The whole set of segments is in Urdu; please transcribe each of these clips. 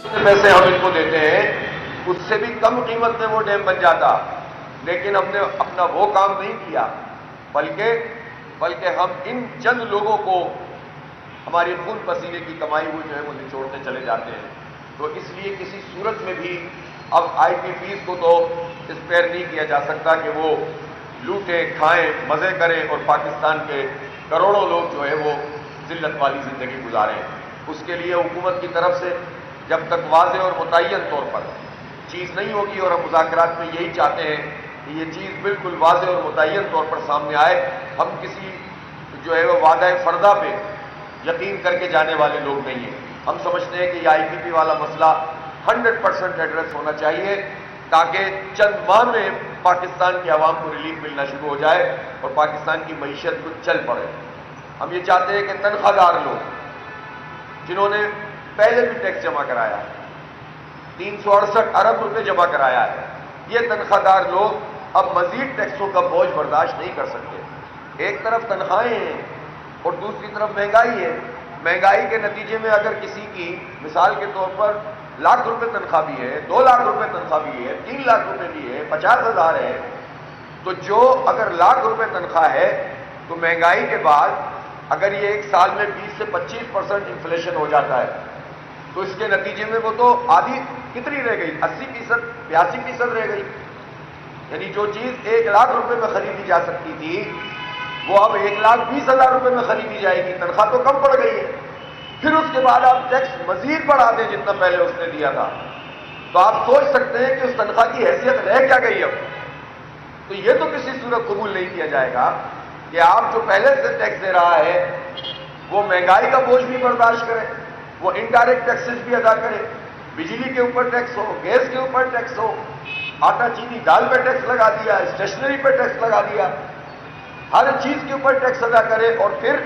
پیسے ہم ان کو دیتے ہیں اس سے بھی کم قیمت میں وہ ڈیم بن جاتا، لیکن ہم نے اپنا وہ کام نہیں کیا، بلکہ ہم ان چند لوگوں کو ہماری خون پسینے کی کمائی ہوئی جو ہے وہ نچوڑتے چلے جاتے ہیں۔ تو اس لیے کسی صورت میں بھی اب آئی پی پیز کو تو اسپیئر نہیں کیا جا سکتا کہ وہ لوٹیں کھائیں مزے کریں اور پاکستان کے کروڑوں لوگ جو ہے وہ ذلت والی زندگی گزاریں۔ اس کے لیے حکومت کی طرف سے جب تک واضح اور متعین طور پر چیز نہیں ہوگی، اور ہم مذاکرات میں یہی چاہتے ہیں کہ یہ چیز بالکل واضح اور متعین طور پر سامنے آئے، ہم کسی جو ہے وہ وعدہ فردہ پہ یقین کر کے جانے والے لوگ نہیں ہیں۔ ہم سمجھتے ہیں کہ یہ آئی پی پی والا مسئلہ 100% ایڈریس ہونا چاہیے تاکہ چند ماہ میں پاکستان کی عوام کو ریلیف ملنا شروع ہو جائے اور پاکستان کی معیشت کو چل پڑے۔ ہم یہ چاہتے ہیں کہ تنخواہ دار لوگ جنہوں نے پہلے بھی ٹیکس جمع کرایا ہے، 368 ارب روپے جمع کرایا ہے، یہ تنخواہ دار لوگ اب مزید ٹیکسوں کا بوجھ برداشت نہیں کر سکتے۔ ایک طرف تنخواہیں ہیں اور دوسری طرف مہنگائی ہے۔ مہنگائی کے نتیجے میں اگر کسی کی مثال کے طور پر لاکھ روپے تنخواہ بھی ہے، 2 لاکھ روپے تنخواہ بھی ہے، 3 لاکھ روپے بھی ہے، 50,000 ہے، تو جو اگر لاکھ روپے تنخواہ ہے تو مہنگائی کے بعد اگر یہ ایک سال میں 20 سے 25% انفلیشن ہو جاتا ہے تو اس کے نتیجے میں وہ تو آدھی کتنی رہ گئی، 80%، 82% رہ گئی۔ یعنی جو چیز 1 لاکھ روپے میں خریدی جا سکتی تھی وہ اب 1,20,000 روپے میں خریدی جائے گی، تنخواہ تو کم پڑ گئی ہے۔ پھر اس کے بعد آپ ٹیکس مزید بڑھا دیں جتنا پہلے اس نے دیا تھا، تو آپ سوچ سکتے ہیں کہ اس تنخواہ کی حیثیت رہ کیا گئی اب۔ تو یہ تو کسی صورت قبول نہیں کیا جائے گا کہ آپ جو پہلے سے ٹیکس دے رہا ہے وہ مہنگائی کا بوجھ بھی برداشت کرے، وہ انڈائریکٹ ٹیکسز بھی ادا کرے، بجلی کے اوپر ٹیکس ہو، گیس کے اوپر ٹیکس ہو، آٹا چینی دال پہ ٹیکس لگا دیا، اسٹیشنری پہ ٹیکس لگا دیا، ہر چیز کے اوپر ٹیکس ادا کرے اور پھر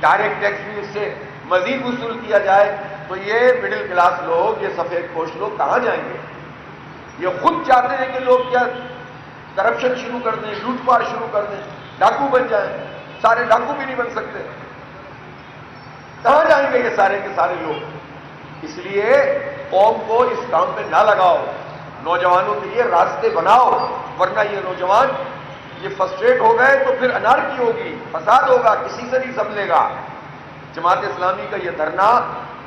ڈائریکٹ ٹیکس بھی اس سے مزید وصول کیا جائے، تو یہ مڈل کلاس لوگ، یہ سفید پوش لوگ کہاں جائیں گے؟ یہ خود چاہتے ہیں کہ لوگ کیا کرپشن شروع کر دیں، لوٹ پاٹ شروع کر دیں، ڈاکو بن جائیں۔ سارے ڈاکو بھی نہیں بن سکتے، کہاں جائیں گے یہ سارے کے سارے لوگ؟ اس لیے قوم کو اس کام پہ نہ لگاؤ، نوجوانوں کے لیے راستے بناؤ، ورنہ یہ نوجوان یہ فرسٹریٹ ہو گئے تو پھر انارکی ہوگی، فساد ہوگا، کسی سے نہیں سنبھلے گا۔ جماعت اسلامی کا یہ دھرنا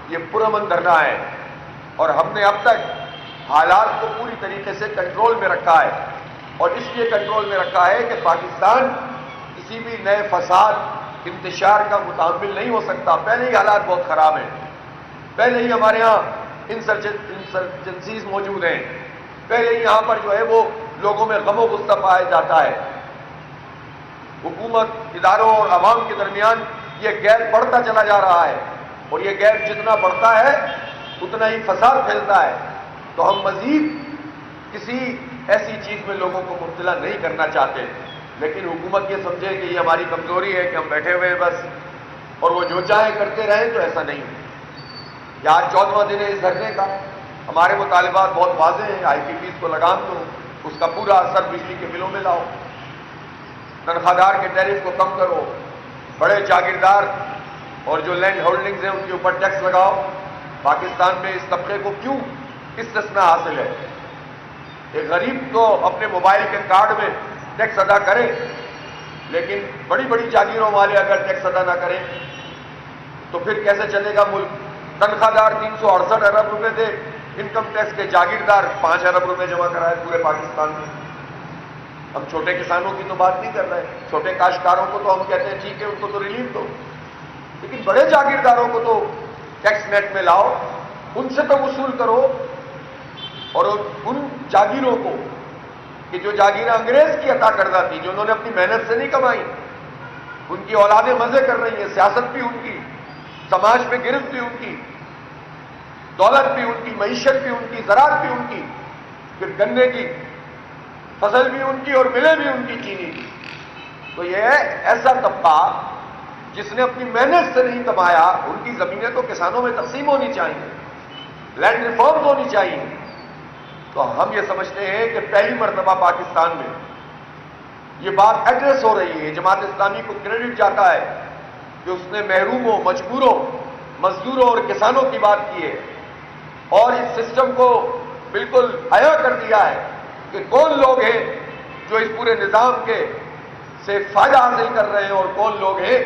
یہ پرامن دھرنا ہے اور ہم نے اب تک حالات کو پوری طریقے سے کنٹرول میں رکھا ہے، اور اس لیے کنٹرول میں رکھا ہے کہ پاکستان کسی بھی نئے فساد انتشار کا متحمل نہیں ہو سکتا۔ پہلے ہی حالات بہت خراب ہیں، پہلے ہی ہمارے ہاں انسرجنسیز موجود ہیں، پہلے ہی یہاں پر جو ہے وہ لوگوں میں غم و غصہ پایا جاتا ہے۔ حکومت، اداروں اور عوام کے درمیان یہ گیپ بڑھتا چلا جا رہا ہے، اور یہ گیپ جتنا بڑھتا ہے اتنا ہی فساد پھیلتا ہے۔ تو ہم مزید کسی ایسی چیز میں لوگوں کو مبتلا نہیں کرنا چاہتے، لیکن حکومت یہ سمجھے کہ یہ ہماری کمزوری ہے کہ ہم بیٹھے ہوئے ہیں بس اور وہ جو چاہیں کرتے رہیں، تو ایسا نہیں۔ یہ آج 14واں دن ہے اس دھرنے کا۔ ہمارے مطالبات بہت واضح ہیں، آئی پی پیز کو لگام دو، اس کا پورا اثر بجلی کے بلوں میں لاؤ، تنخواہ دار کے ٹیرف کو کم کرو، بڑے جاگیردار اور جو لینڈ ہولڈنگز ہیں ان کے اوپر ٹیکس لگاؤ۔ پاکستان میں اس طبقے کو کیوں استثناء حاصل ہے؟ ایک غریب تو اپنے موبائل کے کارڈ میں ٹیکس ادا کرے، لیکن بڑی بڑی جاگیروں والے اگر ٹیکس ادا نہ کریں تو پھر کیسے چلے گا ملک؟ تنخواہ دار 368 ارب روپے دے انکم ٹیکس کے، جاگیردار 5 ارب روپے جمع کرائے پورے پاکستان میں۔ ہم چھوٹے کسانوں کی تو بات نہیں کر رہے، چھوٹے کاشتکاروں کو تو ہم کہتے ہیں ٹھیک ہے ان کو تو ریلیف دو، لیکن بڑے جاگیرداروں کو تو ٹیکس نیٹ میں لاؤ، ان سے تو وصول کرو، اور ان جاگیروں کو کہ جو جاگیریں انگریز کی عطا کردہ تھی، جو انہوں نے اپنی محنت سے نہیں کمائی، ان کی اولادیں مزے کر رہی ہیں، سیاست بھی ان کی، سماج میں گرفت بھی ان کی، دولت بھی ان کی، معیشت بھی ان کی، زراعت بھی ان کی، پھر گنے کی فصل بھی ان کی اور ملیں بھی ان کی چینی کی۔ تو یہ ایسا طبقہ جس نے اپنی محنت سے نہیں کمایا، ان کی زمینیں تو کسانوں میں تقسیم ہونی چاہیے، لینڈ ریفارم ہونی چاہیے۔ تو ہم یہ سمجھتے ہیں کہ پہلی مرتبہ پاکستان میں یہ بات ایڈریس ہو رہی ہے، جماعت اسلامی کو کریڈٹ جاتا ہے کہ اس نے محروموں، مجبوروں، مزدوروں اور کسانوں کی بات کی ہے، اور اس سسٹم کو بالکل عیا کر دیا ہے کہ کون لوگ ہیں جو اس پورے نظام کے سے فائدہ حاصل کر رہے ہیں اور کون لوگ ہیں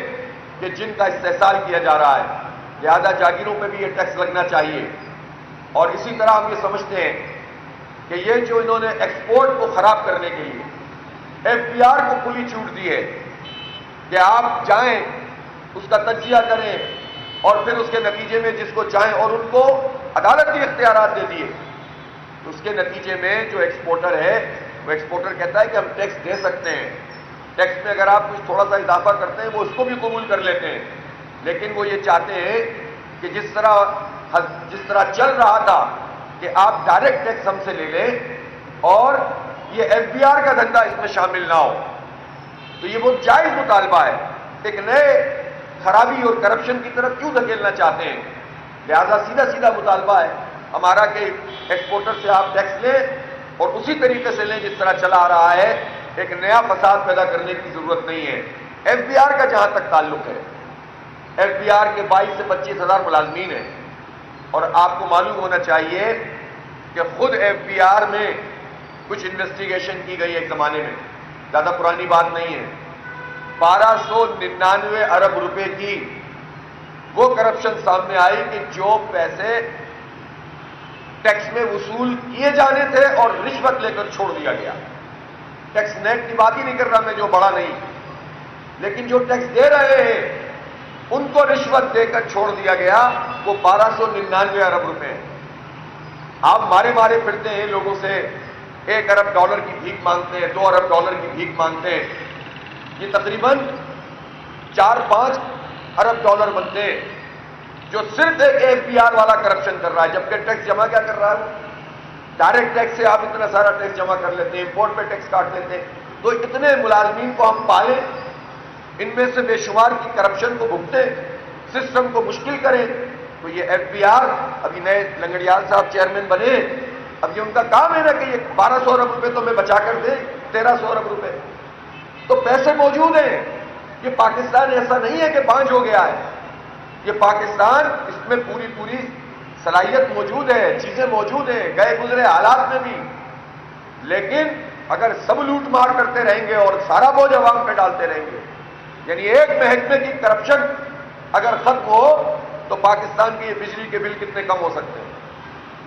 کہ جن کا استحصال کیا جا رہا ہے. لہذا جاگیروں پہ بھی یہ ٹیکس لگنا چاہیے. اور اسی طرح ہم یہ سمجھتے ہیں کہ یہ جو انہوں نے ایکسپورٹ کو خراب کرنے کے لیے FBR کو کھلی چھوٹ دی ہے کہ آپ جائیں اس کا تجزیہ کریں اور پھر اس کے نتیجے میں جس کو چاہیں، اور ان کو عدالتی اختیارات دے دیے، تو اس کے نتیجے میں جو ایکسپورٹر ہے وہ ایکسپورٹر کہتا ہے کہ ہم ٹیکس دے سکتے ہیں. ٹیکس میں اگر آپ کچھ تھوڑا سا اضافہ کرتے ہیں وہ اس کو بھی قبول کر لیتے ہیں. لیکن وہ یہ چاہتے ہیں کہ جس طرح چل رہا تھا کہ آپ ڈائریکٹ ٹیکس ہم سے لے لیں اور یہ FBR کا دھندا اس میں شامل نہ ہو. تو یہ بہت جائز مطالبہ ہے. ایک نئے خرابی اور کرپشن کی طرف کیوں دھکیلنا چاہتے ہیں؟ لہذا سیدھا مطالبہ ہے ہمارا کہ ایکسپورٹر سے آپ ٹیکس لیں اور اسی طریقے سے لیں جس طرح چلا آ رہا ہے. ایک نیا فساد پیدا کرنے کی ضرورت نہیں ہے. FBR کا جہاں تک تعلق ہے، FBR کے 22 سے 25 ہزار ملازمین ہیں، اور آپ کو معلوم ہونا چاہیے کہ خود FBR میں کچھ انویسٹیگیشن کی گئی ایک زمانے میں، زیادہ پرانی بات نہیں ہے. 1299 ارب روپے کی وہ کرپشن سامنے آئی کہ جو پیسے ٹیکس میں وصول کیے جانے تھے اور رشوت لے کر چھوڑ دیا گیا. ٹیکس نیٹ کی بات ہی نہیں کر رہا میں، جو بڑا نہیں، لیکن جو ٹیکس دے رہے ہیں ان کو رشوت دے کر چھوڑ دیا گیا. وہ 1299 ارب روپے ہیں. آپ مارے پھرتے ہیں لوگوں سے، $1 ارب کی بھیک مانگتے ہیں، $2 ارب کی بھیک مانگتے ہیں. یہ تقریباً 4-5 ارب ڈالر بنتے ہیں جو صرف ایک FBR والا کرپشن کر رہا ہے. جبکہ ٹیکس جمع کیا کر رہا ہے؟ ڈائریکٹ ٹیکس سے آپ اتنا سارا ٹیکس جمع کر لیتے ہیں، امپورٹ پہ ٹیکس کاٹ لیتے ہیں. تو اتنے ملازمین کو ہم پالیں، ان میں سے بے شمار کی کرپشن کو بھگتیں، سسٹم کو مشکل کریں. تو یہ FBR ابھی نئے لنگڑیال صاحب چیئرمین بنے، اب یہ ان کا کام ہے نا کہ یہ 1200 ارب روپے تو میں بچا کر دیں، 1300 ارب روپے. تو پیسے موجود ہیں. یہ پاکستان ایسا نہیں ہے کہ بانجھ ہو گیا ہے. یہ پاکستان، اس میں پوری صلاحیت موجود ہے، چیزیں موجود ہیں گئے گزرے حالات میں بھی. لیکن اگر سب لوٹ مار کرتے رہیں گے اور سارا بوجھ عوام پہ ڈالتے رہیں گے، یعنی ایک محکمے کی کرپشن اگر ختم ہو تو پاکستان کے یہ بجلی کے بل کتنے کم ہو سکتے ہیں.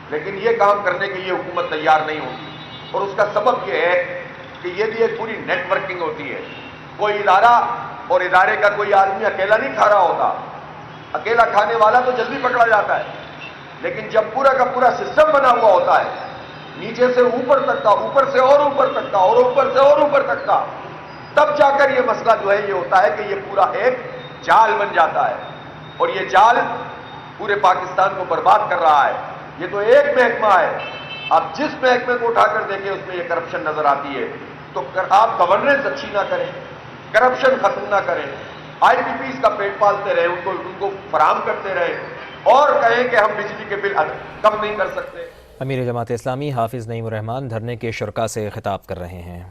لیکن یہ کام کرنے کے لیے حکومت تیار نہیں ہوگی. اور اس کا سبب یہ ہے کہ یہ بھی ایک پوری نیٹ ورکنگ ہوتی ہے. کوئی ادارہ اور ادارے کا کوئی آدمی اکیلا نہیں کھا رہا ہوتا. اکیلا کھانے والا تو جلدی پکڑا جاتا ہے، لیکن جب پورا کا پورا سسٹم بنا ہوا ہوتا ہے، نیچے سے اوپر تک کا، اوپر سے اور اوپر تک کا، اور اوپر سے اور اوپر تک کا، تب جا کر یہ مسئلہ جو ہے یہ ہوتا ہے کہ یہ پورا ایک جال بن جاتا ہے. اور یہ جال پورے پاکستان کو برباد کر رہا ہے. یہ تو ایک محکمہ ہے. آپ جس محکمے کو اٹھا کر دیکھیں اس میں یہ کرپشن نظر آتی ہے. تو آپ گورننس اچھی نہ کریں، کرپشن ختم نہ کریں، IPPs کا پیٹ پالتے رہیں، ان کو فراہم کرتے رہیں اور کہیں کہ ہم بجلی کے بل کم نہیں کر سکتے. امیر جماعت اسلامی حافظ نعیم الرحمان دھرنے کے شرکاء سے خطاب کر رہے ہیں.